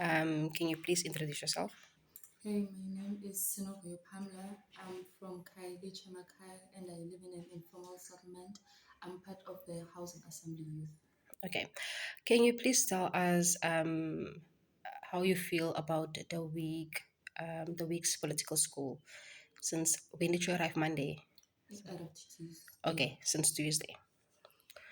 Can you please introduce yourself? Hey, my name is Sinovuyo Pamla. I'm from Kaili Chamakai and I live in an informal settlement. I'm part of the Housing Assembly Youth. Okay. Can you please tell us how you feel about the week's political school? Since when did you arrive Monday? It's out of Tuesday. Okay, since Tuesday.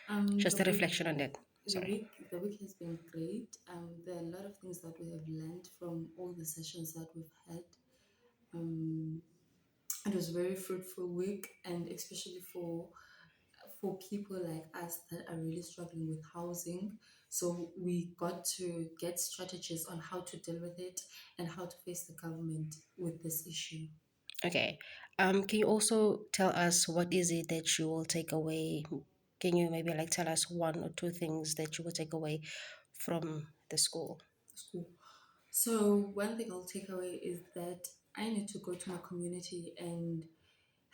The Just a week, reflection on that. the Sorry. week, the week has been great. There are a lot of things that we have learned from all the sessions that we've had. Um, it was a very fruitful week, and especially for people like us that are really struggling with housing. So we got to get strategies on how to deal with it and how to face the government with this issue. Okay. Can you also tell us what is it that you will take away? Can you maybe like tell us one or two things that you will take away from the school? School. So one thing I'll take away is that I need to go to my community and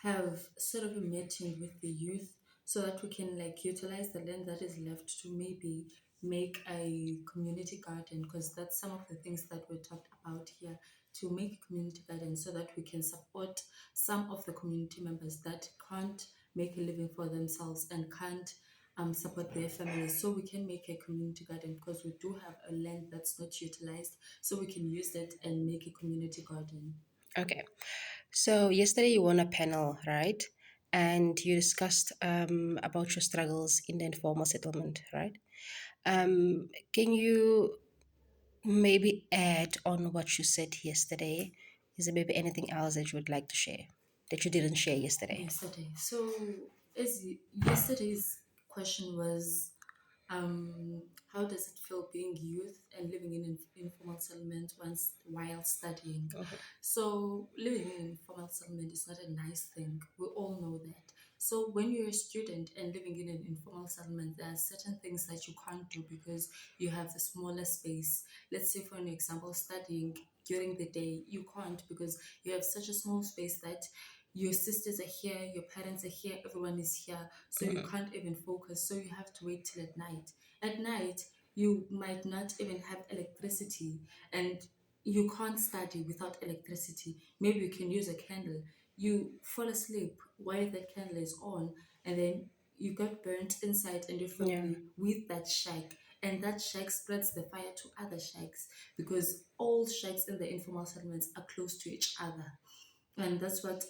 have sort of a meeting with the youth so that we can like utilize the land that is left to maybe make a community garden, because that's some of the things that we talked about here, to make a community garden so that we can support some of the community members that can't make a living for themselves and can't support their families. So we can make a community garden because we do have a land that's not utilized, so we can use it and make a community garden. Okay. So yesterday you won a panel, right? And you discussed about your struggles in the informal settlement, right? Can you maybe add on what you said yesterday? Is there maybe anything else that you would like to share that you didn't share yesterday? Yesterday. So, yesterday's question was, how does it feel being youth and living in an informal settlement once while studying? So, living in an informal settlement is not a nice thing. We all know that. So, when you're a student and living in an informal settlement, there are certain things that you can't do because you have the smaller space. Let's say, for an example, studying during the day, you can't because you have such a small space that your sisters are here, your parents are here, everyone is here, so you can't even focus. So you have to wait till at night. At night, you might not even have electricity, and you can't study without electricity. Maybe you can use a candle. You fall asleep while that candle is on, and then you got burnt inside and your Yeah. family with that shack. And that shack spreads the fire to other shacks because all shacks in the informal settlements are close to each other, and that's what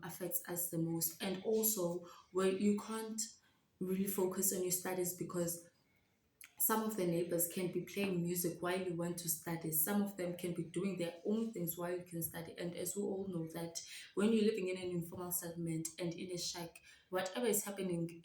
affects us the most. And also where you can't really focus on your studies because some of the neighbors can be playing music while you want to study. Some of them can be doing their own things while you can study. And as we all know that when you're living in an informal settlement and in a shack, whatever is happening,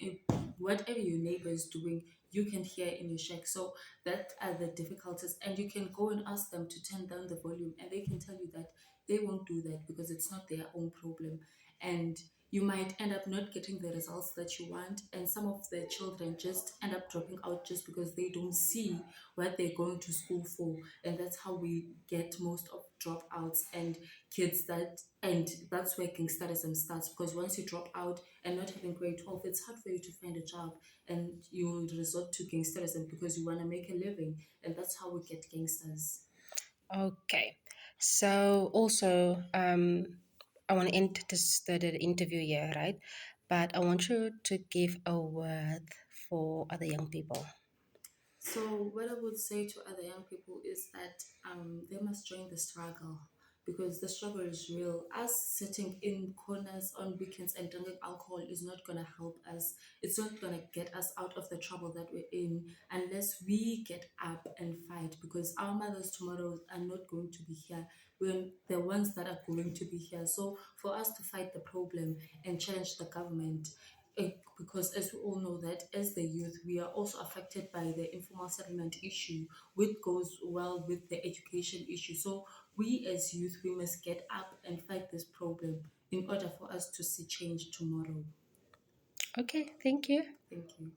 whatever your neighbor is doing, you can hear in your shack. So that are the difficulties. And you can go and ask them to turn down the volume, and they can tell you that they won't do that because it's not their own problem. And you might end up not getting the results that you want, and some of the children just end up dropping out just because they don't see what they're going to school for. And that's how we get most of dropouts and kids that, and that's where gangsterism starts, because once you drop out and not having grade 12, it's hard for you to find a job, and you will resort to gangsterism because you want to make a living, and that's how we get gangsters. Okay. So also, I want to end the interview here, right? But I want you to give a word for other young people. So, what I would say to other young people is that they must join the struggle because the struggle is real. Us sitting in corners on weekends and drinking alcohol is not going to help us. It's not going to get us out of the trouble that we're in unless we get up and fight, because our mothers tomorrow are not going to be here. We're the ones that are going to be here. So, for us to fight the problem and challenge the government, because as we all know that as the youth we are also affected by the informal settlement issue, which goes well with the education issue. So we as youth, we must get up and fight this problem in order for us to see change tomorrow. Okay, thank you. Thank you.